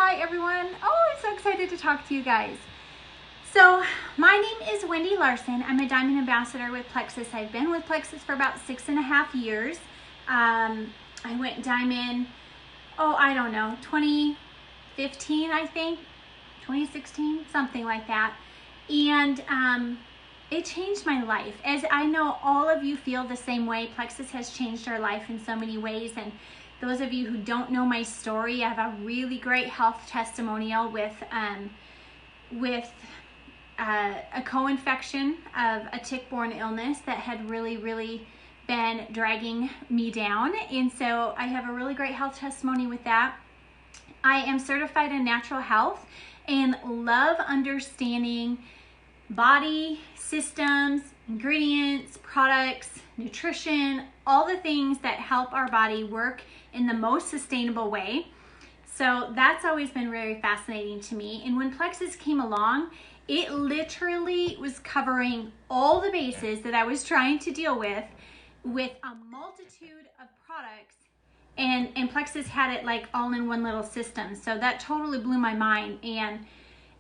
Hi everyone. Oh, I'm so excited to talk to you guys. So my name is Wendy Larson. I'm a Diamond Ambassador with Plexus. I've been with Plexus for about 6.5 years. I went Diamond, I don't know, 2015, I think, 2016, something like that. And it changed my life. As I know all of you feel the same way, Plexus has changed our life in so many ways. And those of you who don't know my story, I have a really great health testimonial with a co-infection of a tick-borne illness that had really been dragging me down. And so I have a really great health testimony with that. I am certified in natural health and love understanding body, systems, ingredients, products, nutrition, all the things that help our body work in the most sustainable way. So that's always been very fascinating to me. And when Plexus came along, it literally was covering all the bases that I was trying to deal with a multitude of products. And Plexus had it like all in one little system. So that totally blew my mind. And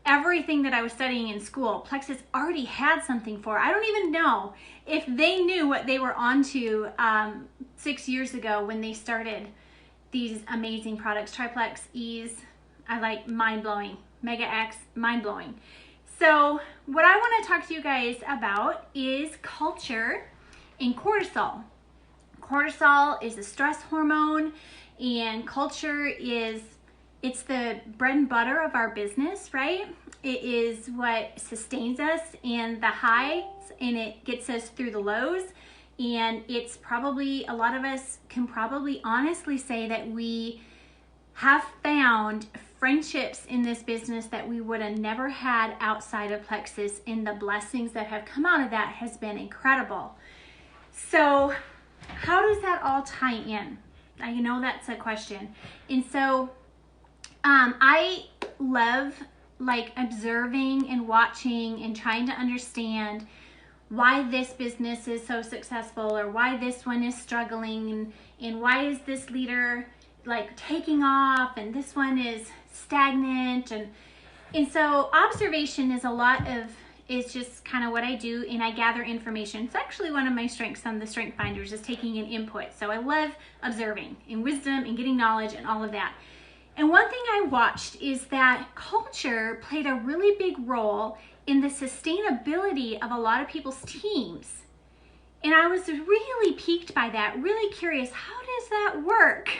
everything that I was studying in school, Plexus already had something for. I don't even know if they knew what they were onto 6 years ago when they started these amazing products. Triplex, Ease, I like, mind-blowing. Mega X, mind-blowing. So what I want to talk to you guys about is culture and cortisol. Cortisol is a stress hormone, and culture it's the bread and butter of our business, right? It is what sustains us in the highs, and it gets us through the lows. And it's probably, a lot of us can probably honestly say that we have found friendships in this business that we would have never had outside of Plexus, and the blessings that have come out of that has been incredible. So how does that all tie in? I know that's a question. And so I love like observing and watching and trying to understand why this business is so successful, or why this one is struggling, and why is this leader like taking off and this one is stagnant. And so observation is just kind of what I do, and I gather information. It's actually one of my strengths on the Strength Finders, is taking in input. So I love observing and wisdom and getting knowledge and all of that. And one thing I watched is that culture played a really big role in the sustainability of a lot of people's teams. And I was really piqued by that, really curious, how does that work?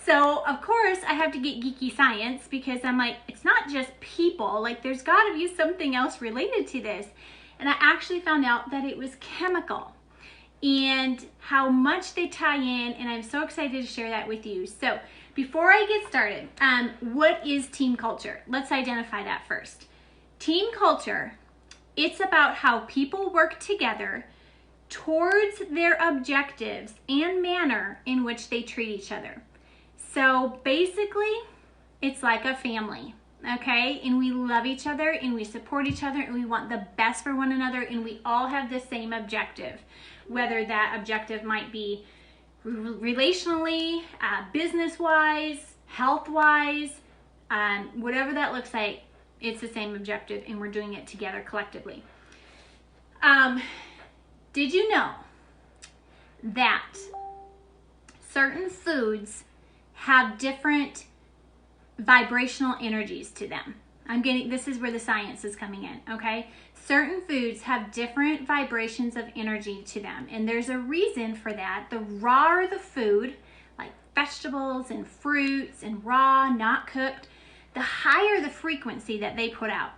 So of course I have to get geeky science, because I'm like, it's not just people, like there's gotta be something else related to this. And I actually found out that it was chemical and how much they tie in, and I'm so excited to share that with you. So before I get started, what is team culture? Let's identify that first. Team culture, it's about how people work together towards their objectives and manner in which they treat each other. So basically, it's like a family, okay? And we love each other, and we support each other, and we want the best for one another, and we all have the same objective, whether that objective might be relationally, business-wise, health-wise, whatever that looks like, it's the same objective, and we're doing it together collectively. Did you know that certain foods have different vibrational energies to them? This is where the science is coming in, okay? Certain foods have different vibrations of energy to them, and there's a reason for that. The rawer the food, like vegetables and fruits and raw, not cooked, the higher the frequency that they put out.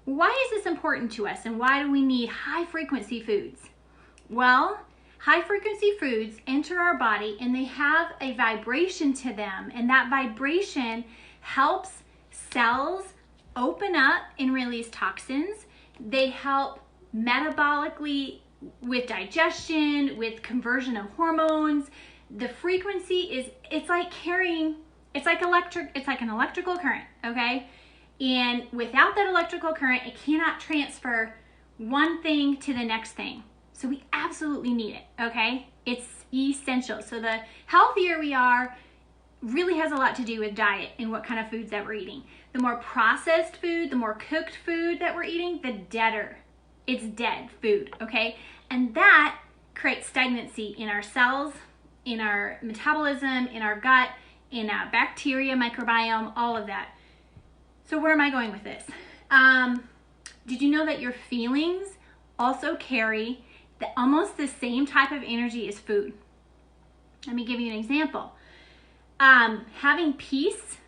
Why is this important to us, and why do we need high frequency foods? Well, high frequency foods enter our body, and they have a vibration to them, and that vibration helps cells open up and release toxins. They help metabolically with digestion, with conversion of hormones. The frequency it's like an electrical current, okay? And without that electrical current, it cannot transfer one thing to the next thing. So we absolutely need it, okay? It's essential. So the healthier we are, really has a lot to do with diet and what kind of foods that we're eating. The more processed food, the more cooked food that we're eating, the deader. It's dead food, okay? And that creates stagnancy in our cells, in our metabolism, in our gut, in our bacteria, microbiome, all of that. So where am I going with this? Did you know that your feelings also carry almost the same type of energy as food? Let me give you an example. Having peace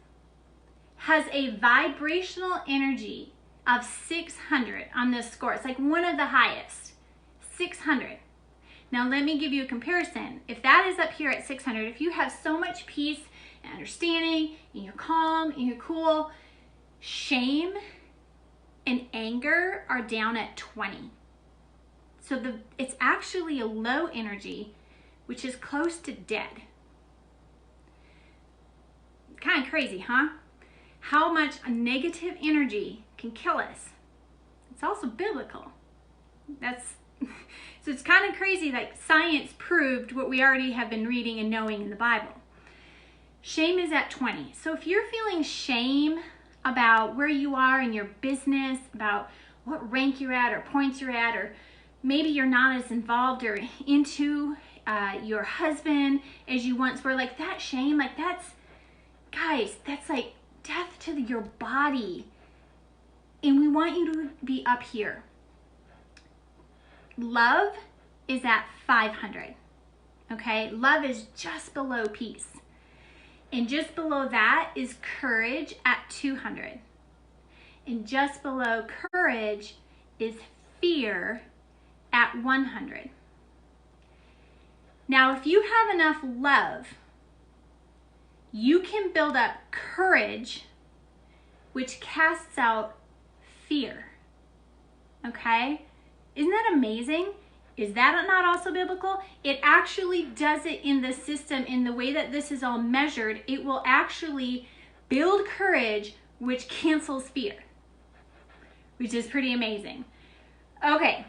has a vibrational energy of 600 on this score. It's like one of the highest, 600. Now let me give you a comparison. If that is up here at 600, if you have so much peace and understanding, and you're calm, and you're cool, shame and anger are down at 20. So it's actually a low energy, which is close to dead. Kind of crazy, huh? How much a negative energy can kill us. It's also biblical. So it's kind of crazy that science proved what we already have been reading and knowing in the Bible. Shame is at 20. So if you're feeling shame about where you are in your business, about what rank you're at or points you're at, or maybe you're not as involved or into your husband as you once were, like that shame, like guys, that's like death to your body. And we want you to be up here. Love is at 500. Okay? Love is just below peace. And just below that is courage at 200. And just below courage is fear at 100. Now, if you have enough love, you can build up courage, which casts out fear. Okay? Isn't that amazing? Is that not also biblical? It actually does it in the system, in the way that this is all measured. It will actually build courage, which cancels fear, which is pretty amazing. Okay,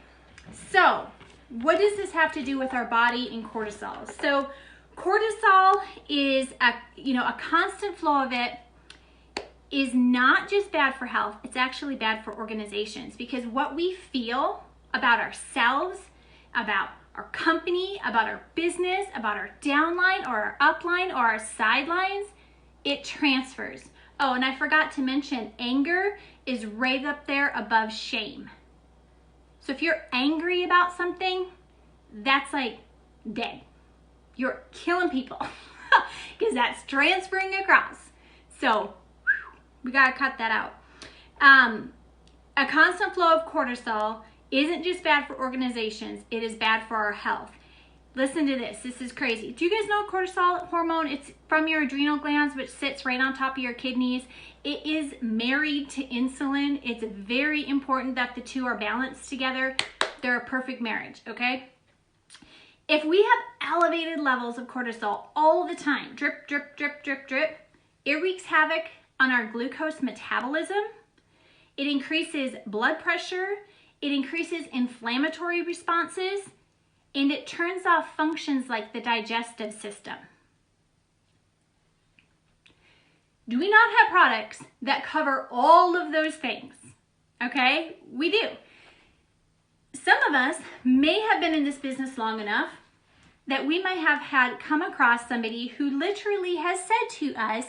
so what does this have to do with our body and cortisol? So cortisol is a constant flow of it is not just bad for health, it's actually bad for organizations, because what we feel about ourselves, about our company, about our business, about our downline or our upline or our sidelines, it transfers. Oh, and I forgot to mention, anger is right up there above shame. So if you're angry about something, that's like dead. You're killing people because that's transferring across. So we gotta cut that out. A constant flow of cortisol isn't just bad for organizations, it is bad for our health. Listen to this, this is crazy. Do you guys know cortisol hormone? It's from your adrenal glands, which sits right on top of your kidneys. It is married to insulin. It's very important that the two are balanced together. They're a perfect marriage, okay? If we have elevated levels of cortisol all the time, drip, drip, drip, drip, drip, it wreaks havoc on our glucose metabolism. It increases blood pressure. It increases inflammatory responses, and it turns off functions like the digestive system. Do we not have products that cover all of those things? Okay, we do. Some of us may have been in this business long enough that we might have had come across somebody who literally has said to us,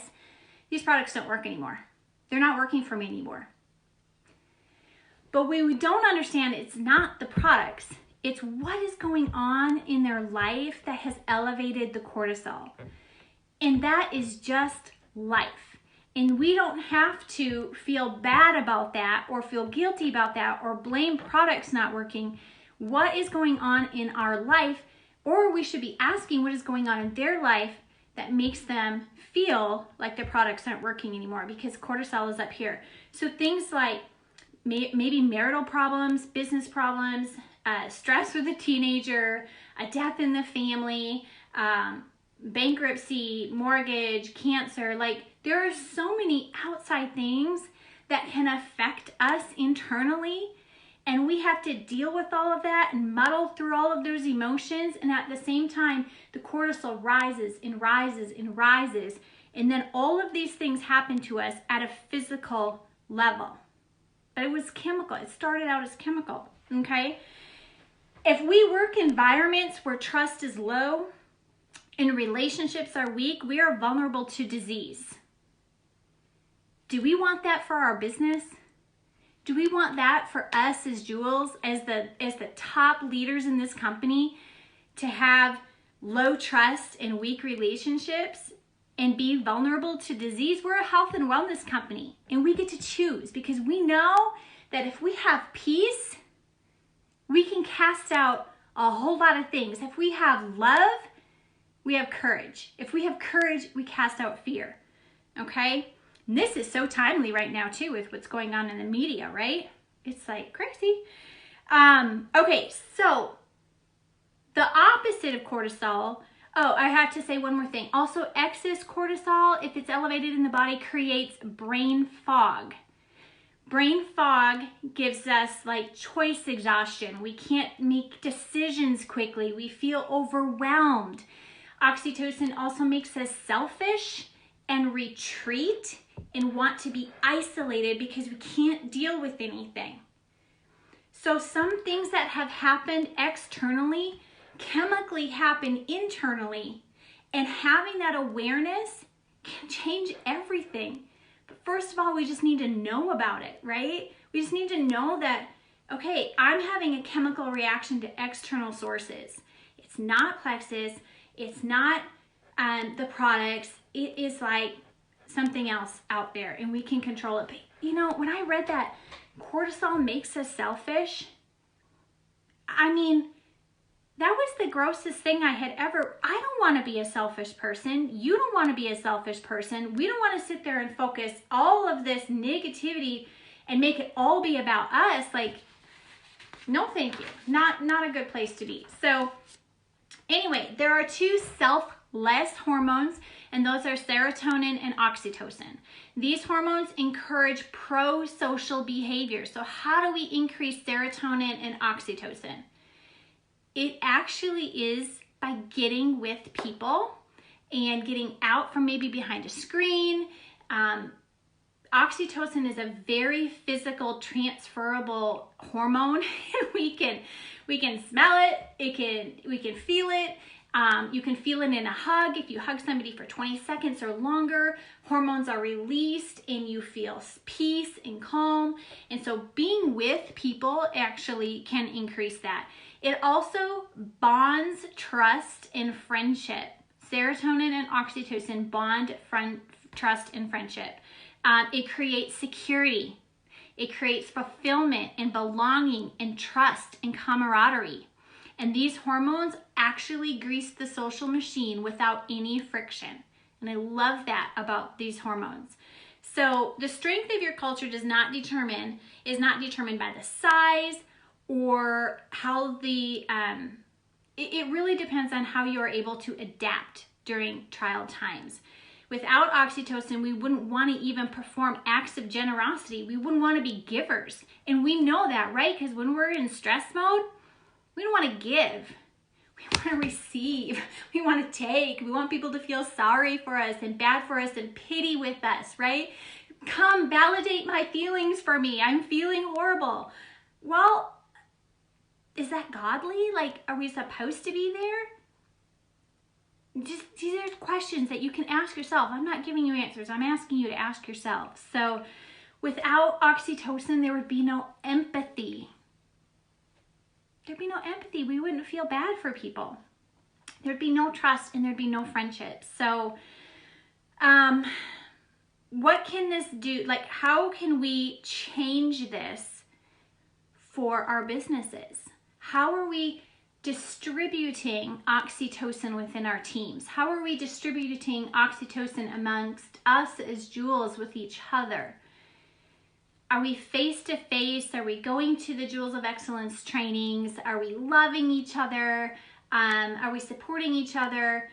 these products don't work anymore. They're not working for me anymore. But what we don't understand, it's not the products. It's what is going on in their life that has elevated the cortisol. And that is just life. And we don't have to feel bad about that or feel guilty about that or blame products not working. What is going on in our life? Or we should be asking what is going on in their life that makes them feel like their products aren't working anymore, because cortisol is up here. So things like maybe marital problems, business problems, stress with a teenager, a death in the family, bankruptcy, mortgage, cancer. Like, there are so many outside things that can affect us internally, and we have to deal with all of that and muddle through all of those emotions. And at the same time, the cortisol rises and rises and rises, And then all of these things happen to us at a physical level. But it was chemical. It started out as chemical, okay? If we work in environments where trust is low and relationships are weak, we are vulnerable to disease. Do we want that for our business? Do we want that for us as Jules, as the top leaders in this company, to have low trust and weak relationships and be vulnerable to disease? We're a health and wellness company, and we get to choose, because we know that if we have peace, we can cast out a whole lot of things. If we have love, we have courage. If we have courage, we cast out fear, okay? And this is so timely right now too with what's going on in the media, right? It's like crazy. Okay, so the opposite of cortisol, oh, I have to say one more thing. Also, excess cortisol, if it's elevated in the body, creates brain fog. Brain fog gives us like choice exhaustion. We can't make decisions quickly. We feel overwhelmed. Oxytocin also makes us selfish and retreat and want to be isolated because we can't deal with anything. So some things that have happened externally chemically happen internally, and having that awareness can change everything. But first of all, we just need to know about it, right? We just need to know that, okay, I'm having a chemical reaction to external sources. It's not plexus, it's not the products, it is like something else out there, and we can control it. But you know, when I read that cortisol makes us selfish, I mean, that was the grossest thing I had ever. I don't want to be a selfish person. You don't want to be a selfish person. We don't want to sit there and focus all of this negativity and make it all be about us. Like, no thank you. Not a good place to be. So anyway, there are two selfless hormones, and those are serotonin and oxytocin. These hormones encourage pro-social behavior. So how do we increase serotonin and oxytocin? It actually is by getting with people and getting out from maybe behind a screen. Oxytocin is a very physical, transferable hormone. we can smell it. We can feel it. You can feel it in a hug. If you hug somebody for 20 seconds or longer, hormones are released and you feel peace and calm. And so being with people actually can increase that. It also bonds trust and friendship. Serotonin and oxytocin bond trust and friendship. It creates security. It creates fulfillment and belonging and trust and camaraderie. And these hormones actually grease the social machine without any friction. And I love that about these hormones. So the strength of your culture is not determined by the size or how it really depends on how you are able to adapt during trial times. Without oxytocin, we wouldn't want to even perform acts of generosity. We wouldn't want to be givers. And we know that, right? Because when we're in stress mode, we don't want to give. We want to receive. We want to take. We want people to feel sorry for us and bad for us and pity with us, right? Come validate my feelings for me. I'm feeling horrible. Well, is that godly? Like, are we supposed to be there? Just, these are questions that you can ask yourself. I'm not giving you answers. I'm asking you to ask yourself. So without oxytocin, there would be no empathy. There'd be no empathy. We wouldn't feel bad for people. There'd be no trust and there'd be no friendship. So what can this do? Like, how can we change this for our businesses? How are we distributing oxytocin within our teams? How are we distributing oxytocin amongst us as Jules with each other? Are we face-to-face? Are we going to the Jewels of Excellence trainings? Are we loving each other? Are we supporting each other?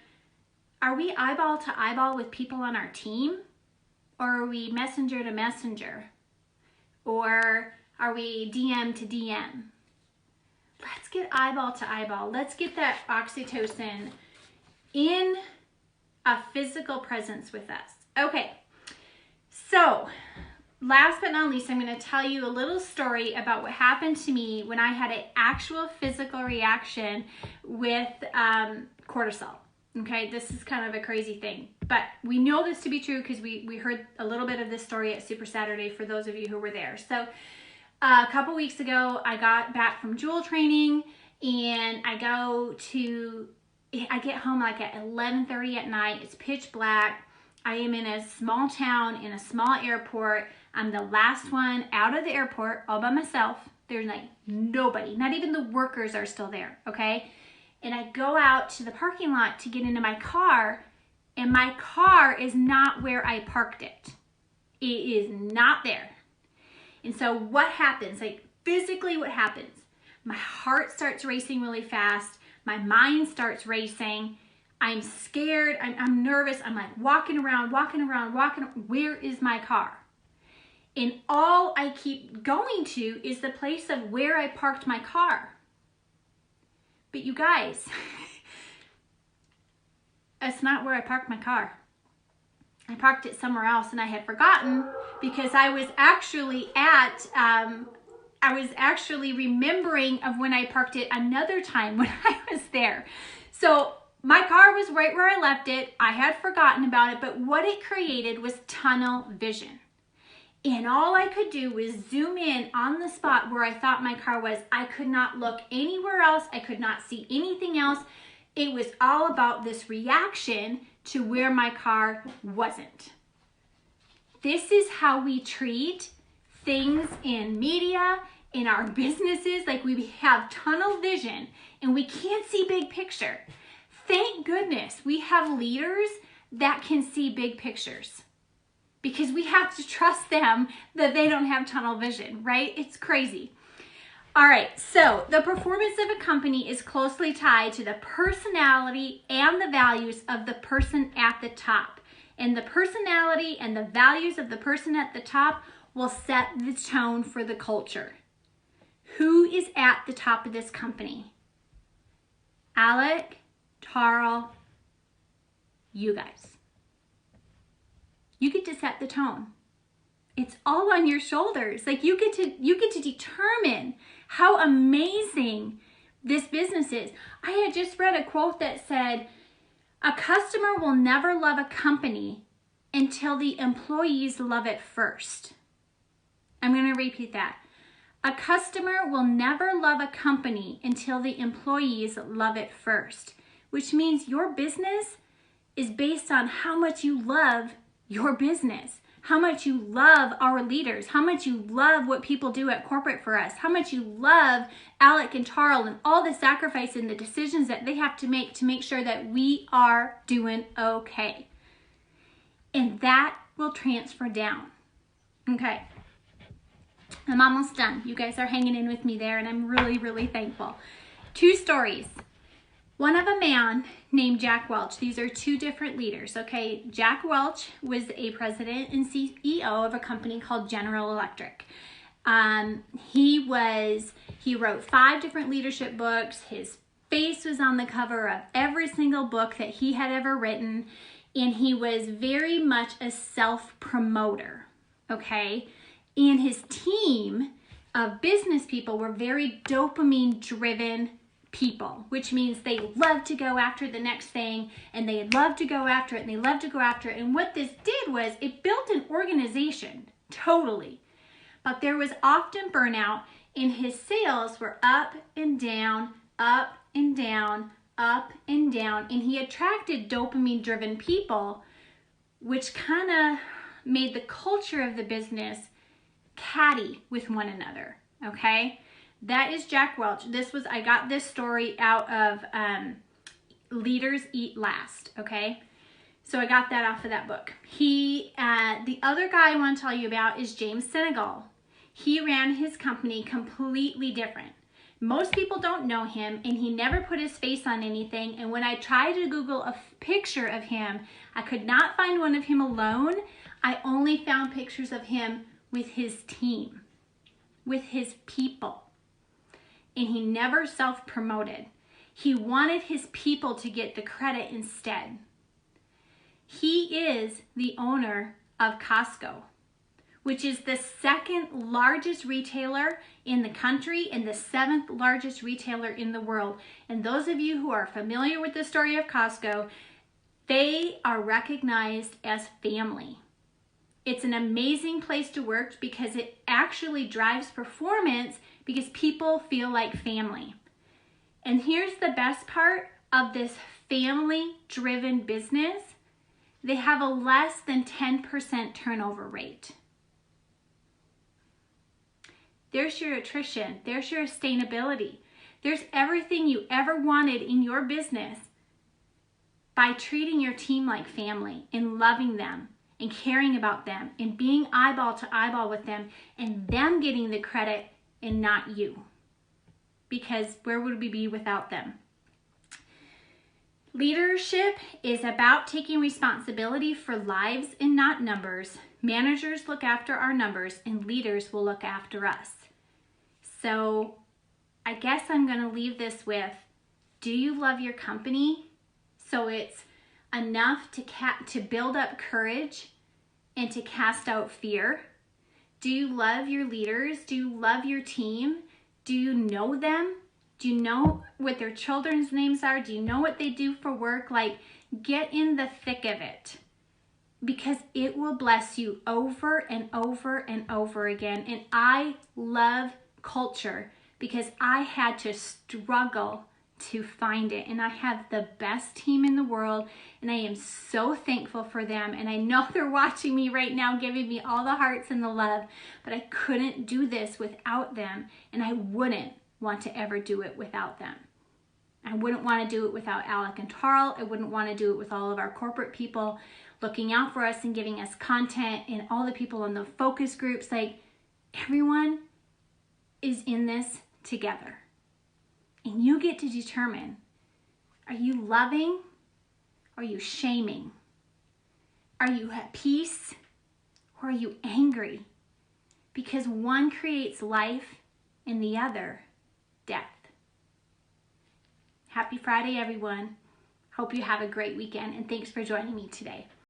Are we eyeball to eyeball with people on our team? Or are we messenger to messenger? Or are we DM to DM? Let's get eyeball to eyeball. Let's get that oxytocin in a physical presence with us. Okay, so last but not least, I'm going to tell you a little story about what happened to me when I had an actual physical reaction with cortisol. Okay, this is kind of a crazy thing, but we know this to be true because we heard a little bit of this story at Super Saturday for those of you who were there. So a couple weeks ago, I got back from Jewel training, and I get home like at 11:30 at night. It's pitch black. I am in a small town, in a small airport. I'm the last one out of the airport all by myself. There's like nobody, not even the workers are still there, okay? And I go out to the parking lot to get into my car, and my car is not where I parked it. It is not there. And so what happens, like physically what happens? My heart starts racing really fast. My mind starts racing. I'm scared. I'm nervous. I'm like walking around. Where is my car? And all I keep going to is the place of where I parked my car. But you guys, it's not where I parked my car. I parked it somewhere else, and I had forgotten because I was actually remembering of when I parked it another time when I was there. So my car was right where I left it. I had forgotten about it, but what it created was tunnel vision. And all I could do was zoom in on the spot where I thought my car was. I could not look anywhere else. I could not see anything else. It was all about this reaction to where my car wasn't. This is how we treat things in media, in our businesses. Like we have tunnel vision and we can't see big picture. Thank goodness we have leaders that can see big pictures, because we have to trust them that they don't have tunnel vision, right? It's crazy. All right, so the performance of a company is closely tied to the personality and the values of the person at the top. And the personality and the values of the person at the top will set the tone for the culture. Who is at the top of this company? Alec, Tarl, you guys. You get to set the tone. It's all on your shoulders. Like you get to determine how amazing this business is. I had just read a quote that said, a customer will never love a company until the employees love it first. I'm going to repeat that. A customer will never love a company until the employees love it first, which means your business is based on how much you love your business, how much you love our leaders, how much you love what people do at corporate for us, how much you love Alec and Tarl and all the sacrifice and the decisions that they have to make sure that we are doing okay. And that will transfer down. Okay. I'm almost done. You guys are hanging in with me there, and I'm really, really thankful. 2 stories. One of a man named Jack Welch. These are 2 different leaders, okay? Jack Welch was a president and CEO of a company called General Electric. He wrote 5 different leadership books. His face was on the cover of every single book that he had ever written, and he was very much a self-promoter, okay? And his team of business people were very dopamine-driven people, which means they love to go after the next thing, and they love to go after it, and they love to go after it. And what this did was it built an organization, totally. But there was often burnout, and his sales were up and down, up and down, up and down. And he attracted dopamine-driven people, which kind of made the culture of the business catty with one another, okay? That is Jack Welch. I got this story out of Leaders Eat Last, okay? So I got that off of that book. The other guy I want to tell you about is James Senegal. He ran his company completely different. Most people don't know him, and he never put his face on anything. And when I tried to Google a picture of him, I could not find one of him alone. I only found pictures of him with his team, with his people. And he never self-promoted. He wanted his people to get the credit instead. He is the owner of Costco, which is the second largest retailer in the country and the 7th largest retailer in the world. And those of you who are familiar with the story of Costco, they are recognized as family. It's an amazing place to work because it actually drives performance because people feel like family. And here's the best part of this family-driven business. They have a less than 10% turnover rate. There's your attrition. There's your sustainability. There's everything you ever wanted in your business by treating your team like family and loving them and caring about them and being eyeball to eyeball with them and them getting the credit and not you. Because where would we be without them? Leadership is about taking responsibility for lives and not numbers. Managers look after our numbers and leaders will look after us. So I guess I'm going to leave this with, do you love your company? So it's enough to build up courage and to cast out fear. Do you love your leaders? Do you love your team? Do you know them? Do you know what their children's names are? Do you know what they do for work? Like, get in the thick of it because it will bless you over and over and over again. And I love culture because I had to struggle to find it, and I have the best team in the world, and I am so thankful for them, and I know they're watching me right now giving me all the hearts and the love, but I couldn't do this without them, and I wouldn't want to ever do it without them. I wouldn't want to do it without Alec and Tarl. I wouldn't want to do it with all of our corporate people looking out for us and giving us content, and all the people in the focus groups. Like, everyone is in this together. And you get to determine, are you loving? Are you shaming? Are you at peace? Or are you angry? Because one creates life and the other death. Happy Friday, everyone. Hope you have a great weekend, and thanks for joining me today.